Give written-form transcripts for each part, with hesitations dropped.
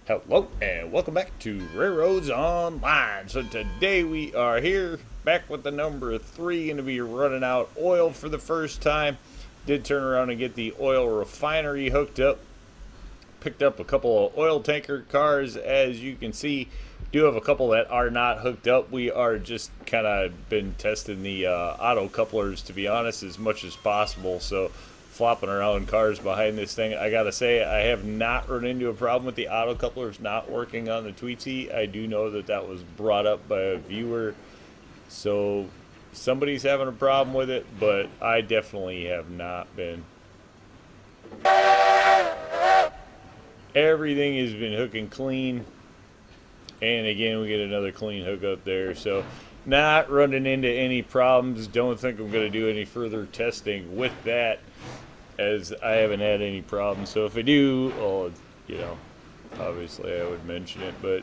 Hello and welcome back to RailRoads Online. So today we are here back with the number 3, going to be running out oil for the first time. Did turn around and get the oil refinery hooked up. Picked up a couple of oil tanker cars, as you can see. Do have a couple that are not hooked up. We are just kind of been testing the auto couplers, to be honest, as much as possible. So flopping around cars behind this thing. I gotta say, I have not run into a problem with the auto couplers not working on the Tweetsy. I do know that that was brought up by a viewer, so somebody's having a problem with it, but I definitely have not been. Everything has been hooking clean, and again we get another clean hookup there, so not running into any problems. Don't think I'm going to do any further testing with that, as I haven't had any problems. So if I do, well, you know, obviously I would mention it, but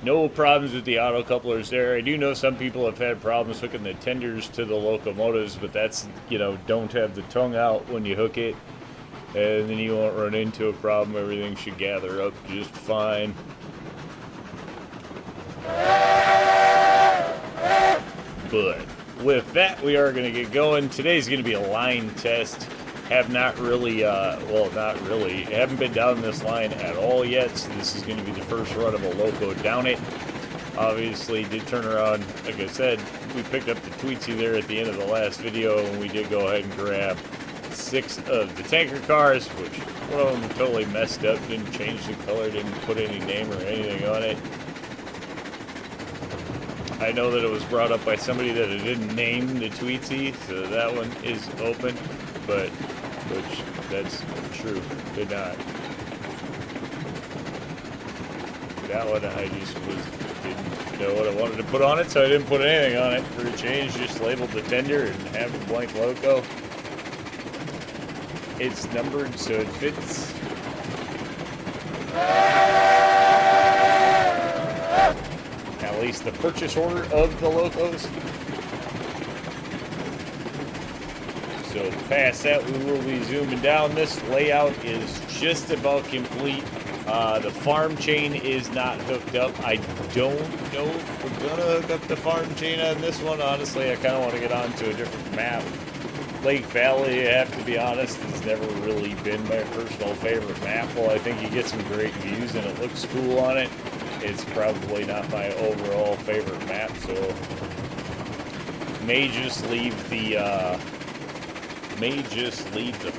no problems with the auto couplers there. I do know some people have had problems hooking the tenders to the locomotives, but that's, you know, don't have the tongue out when you hook it, and then you won't run into a problem. Everything should gather up just fine. But with that, we are going to get going. Today's going to be a line test. Have not really, not really, haven't been down this line at all yet, so this is going to be the first run of a loco down it. Obviously, did turn around, like I said, we picked up the Tweetsy there at the end of the last video, and we did go ahead and grab 6 of the tanker cars, which one of them totally messed up, didn't change the color, didn't put any name or anything on it. I know that it was brought up by somebody that it didn't name the Tweetsy, so that one is open, but, which, that's true, did not. That one I just didn't know what I wanted to put on it, so I didn't put anything on it for a change, just labeled the tender and have a blank loco. It's numbered so it fits. At least the purchase order of the locos. So past that, we will be zooming down. This layout is just about complete. The farm chain is not hooked up. I don't know if we're gonna hook up the farm chain on this one. Honestly, I kind of want to get onto a different map. Lake Valley, I have to be honest, has never really been my personal favorite map. Well, I think you get some great views and it looks cool on it. It's probably not my overall favorite map, so may just leave the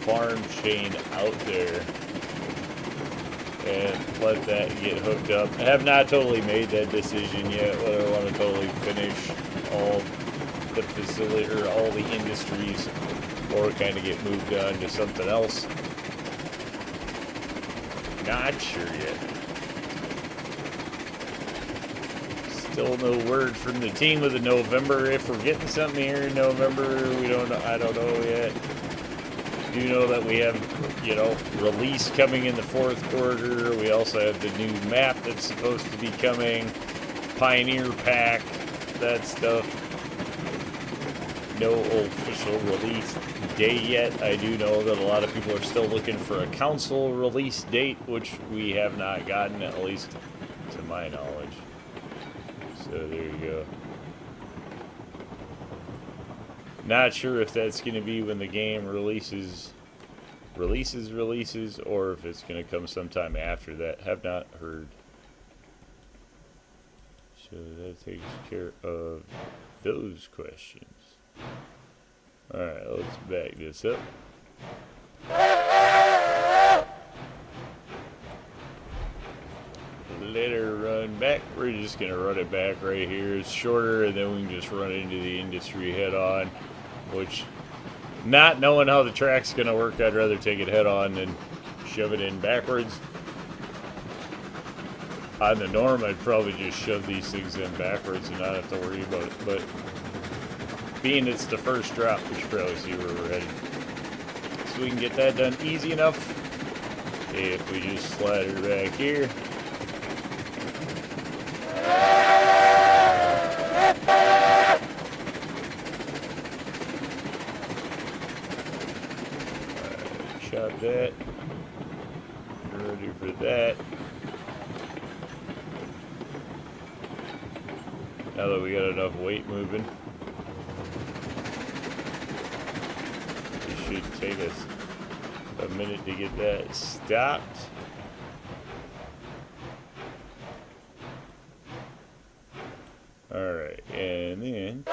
farm chain out there and let that get hooked up. I have not totally made that decision yet, whether I want to totally finish all the facility or all the industries or kind of get moved on to something else. Not sure yet. Still no word from the team with the November. If we're getting something here in November, we don't know. I don't know yet. Do know that we have, you know, release coming in the 4th quarter. We also have the new map that's supposed to be coming. Pioneer Pack, that stuff. No official release date yet. I do know that a lot of people are still looking for a council release date, which we have not gotten, at least to my knowledge. So there you go. Not sure if that's going to be when the game releases, or if it's going to come sometime after that. Have not heard. So that takes care of those questions. Alright, let's back this up. Let her run back. We're just going to run it back right here. It's shorter, and then we can just run into the industry head on, which, not knowing how the track's going to work, I'd rather take it head on than shove it in backwards. On the norm, I'd probably just shove these things in backwards and not have to worry about it, but being it's the first drop, we should probably see where we're headed. So we can get that done easy enough. If we just slide her back here. Chop that. Ready for that. Now that we got enough weight moving, it should take us a minute to get that stopped. Alright, and then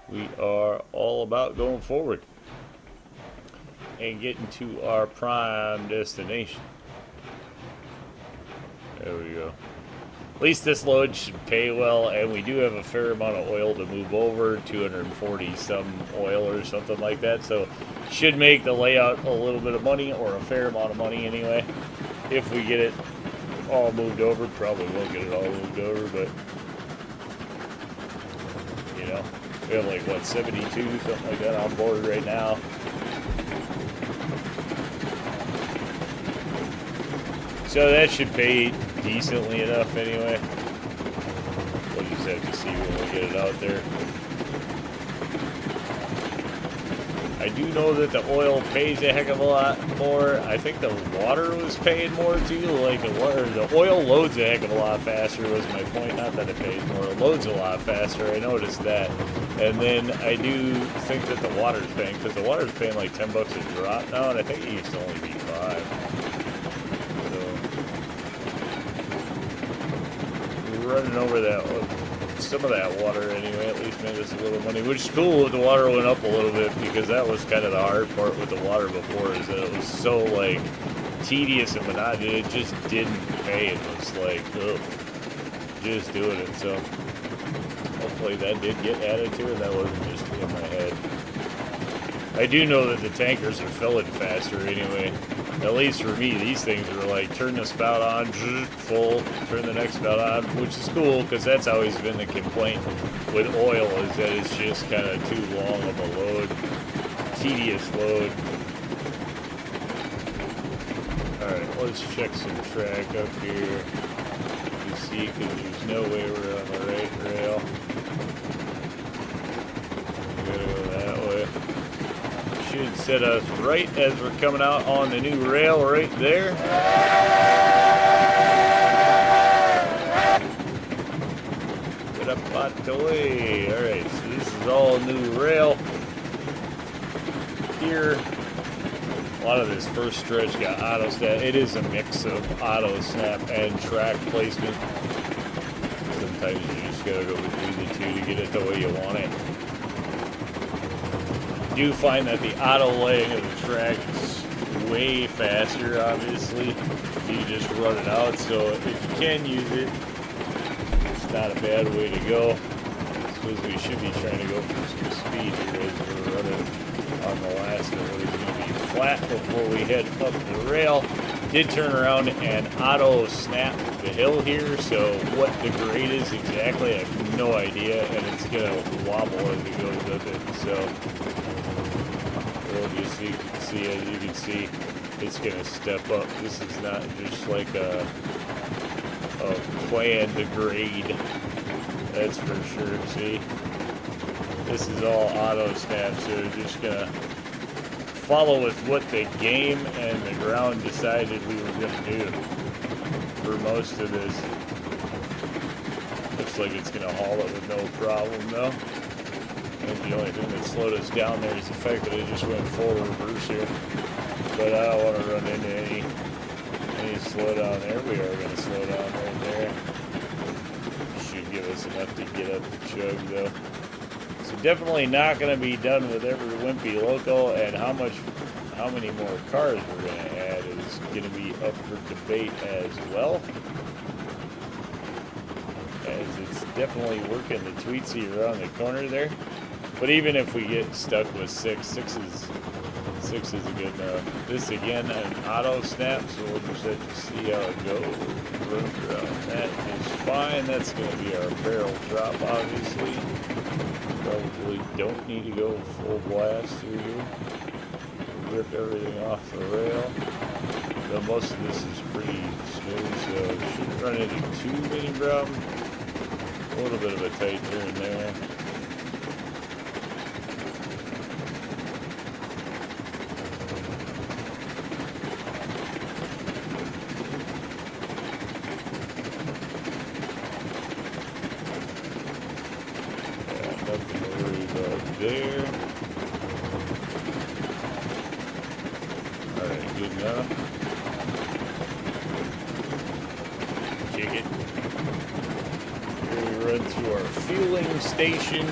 we are all about going forward and getting to our prime destination. There we go. At least this load should pay well, and we do have a fair amount of oil to move over, 240 some oil or something like that, so should make the layout a little bit of money, or a fair amount of money anyway, if we get it all moved over. Probably won't get it all moved over, but you know, we have like, what, 72, something like that on board right now. So that should pay decently enough anyway. We'll just have to see when we get it out there. I do know that the oil pays a heck of a lot more. I think the water was paying more too. Like the oil loads a heck of a lot faster was my point. Not that it pays more. It loads a lot faster. I noticed that. And then I do think that the water's paying, because the water's paying like 10 bucks a drop now, and I think it used to only be 5. Running over that, some of that water anyway, at least made us a little money, which is cool. The water went up a little bit, because that was kind of the hard part with the water before, is that it was so like tedious and monotonous. It just didn't pay. It was like, ugh, just doing it. So hopefully that did get added to it. That wasn't just in my head. I do know that the tankers are filling faster anyway. At least for me, these things are like, turn the spout on, full, turn the next spout on, which is cool, because that's always been the complaint with oil, is that it's just kind of too long of a load, tedious load. Alright, let's check some track up here. You see, because there's no way we're on the right rail. We gotta go that way. Should set us right as we're coming out on the new rail right there. Get up out the way. Alright, so this is all new rail here. A lot of this first stretch got auto snap. It is a mix of auto snap and track placement. Sometimes you just gotta go between the two to get it the way you want it. Do find that the auto laying of the track is way faster, obviously. You just run it out, so if you can use it, it's not a bad way to go. I suppose we should be trying to go for some speed here as we're running on the last one. It's going to be flat before we head up the rail. Did turn around and auto snap the hill here, so what the grade is exactly, I have no idea, and it's going to wobble as it goes up it, so obviously you can see, as you can see, it's going to step up. This is not just like a planned grade, that's for sure. See, this is all auto snap, so we're just going to follow with what the game and the ground decided we were going to do for most of this. Looks like it's going to haul it with no problem though. And the only thing that slowed us down there is the fact that it just went full reverse here. But I don't want to run into any slowdown there. We are going to slow down right there. Should give us enough to get up the chug though. So definitely not going to be done with every Wimpy Loco, and how many more cars we're going to add is going to be up for debate as well. As it's definitely working the Tweetsy around the corner there. But even if we get stuck with six is a good enough. This again, an auto snap, so we'll just have to see how it goes. That is fine. That's going to be our barrel drop, obviously. Probably don't need to go full blast through here. Rip everything off the rail. Though most of this is pretty smooth, so it shouldn't run into too many problems. A little bit of a tight turn there. enough. Kick it. Here we run to our fueling station,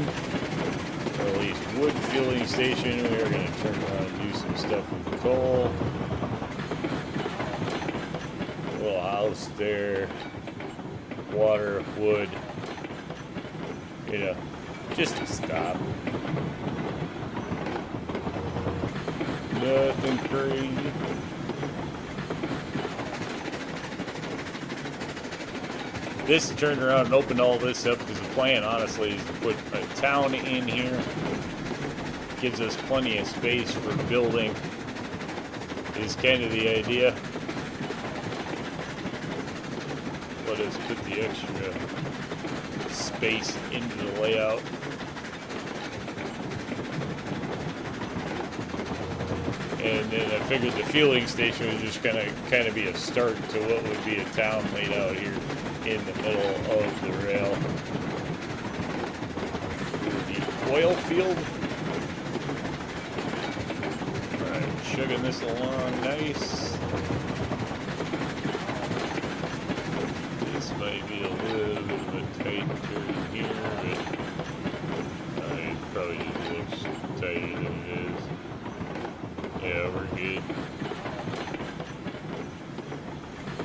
or at least wood fueling station. We are going to turn around and do some stuff with coal. Little house there. Water, wood. You know, just to stop. Nothing crazy. This turned around and opened all this up because the plan, honestly, is to put a town in here. Gives us plenty of space for building. Is kind of the idea. Let us put the extra space into the layout. And then I figured the fueling station was just gonna kind of be a start to what would be a town laid out here in the middle of the rail. The oil field. Alright, chugging this along nice. This might be a little bit of a tight turn here, but it probably just looks tighter than it is. Yeah, we're good.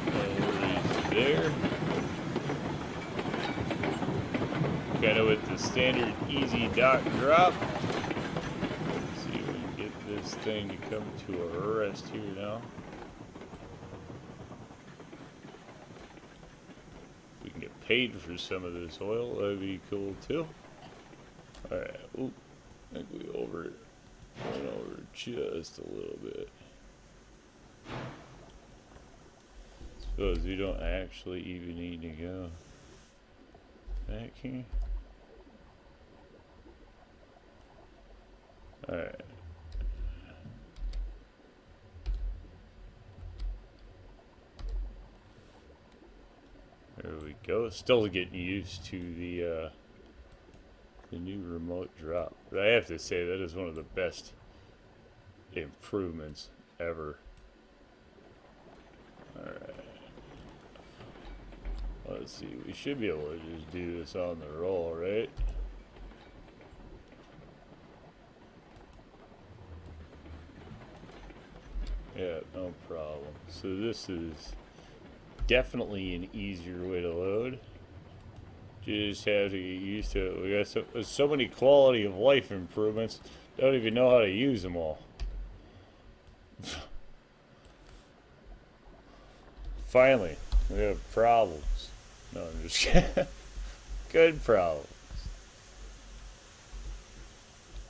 No worries there. Kind of with the standard easy dock drop. Let's see if we can get this thing to come to a rest here now. If we can get paid for some of this oil, that'd be cool too. Alright, oop. I think we went over just a little bit. Suppose we don't actually even need to go back here. Alright. There we go. Still getting used to the new remote drop. But I have to say that is one of the best improvements ever. Alright. Let's see. We should be able to just do this on the roll, right? Yeah, no problem. So this is definitely an easier way to load. Just have to get used to it. We got so many quality of life improvements. Don't even know how to use them all. Finally, we have problems. No, I'm just kidding. Good problems.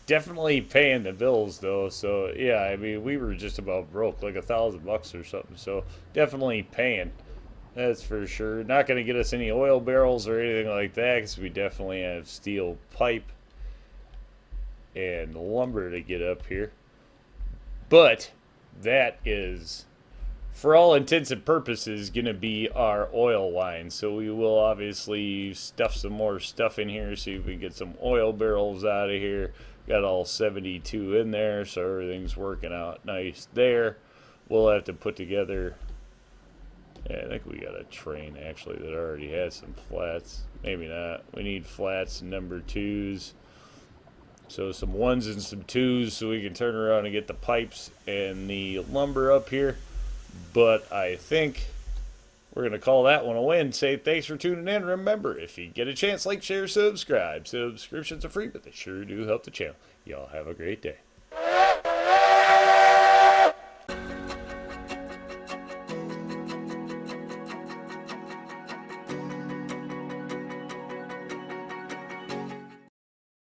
Definitely paying the bills though. So yeah, I mean we were just about broke, like $1,000 or something. So definitely paying. That's for sure. Not going to get us any oil barrels or anything like that because we definitely have steel pipe and lumber to get up here. But that is, for all intents and purposes, going to be our oil line. So we will obviously stuff some more stuff in here, see if we can get some oil barrels out of here. Got all 72 in there, so everything's working out nice there. We'll have to put together... Yeah, I think we got a train actually that already has some flats. Maybe not. We need flats and number 2s. So some 1s and some 2s so we can turn around and get the pipes and the lumber up here. But I think we're going to call that one a win. Say thanks for tuning in. Remember, if you get a chance, like, share, subscribe. Subscriptions are free, but they sure do help the channel. Y'all have a great day.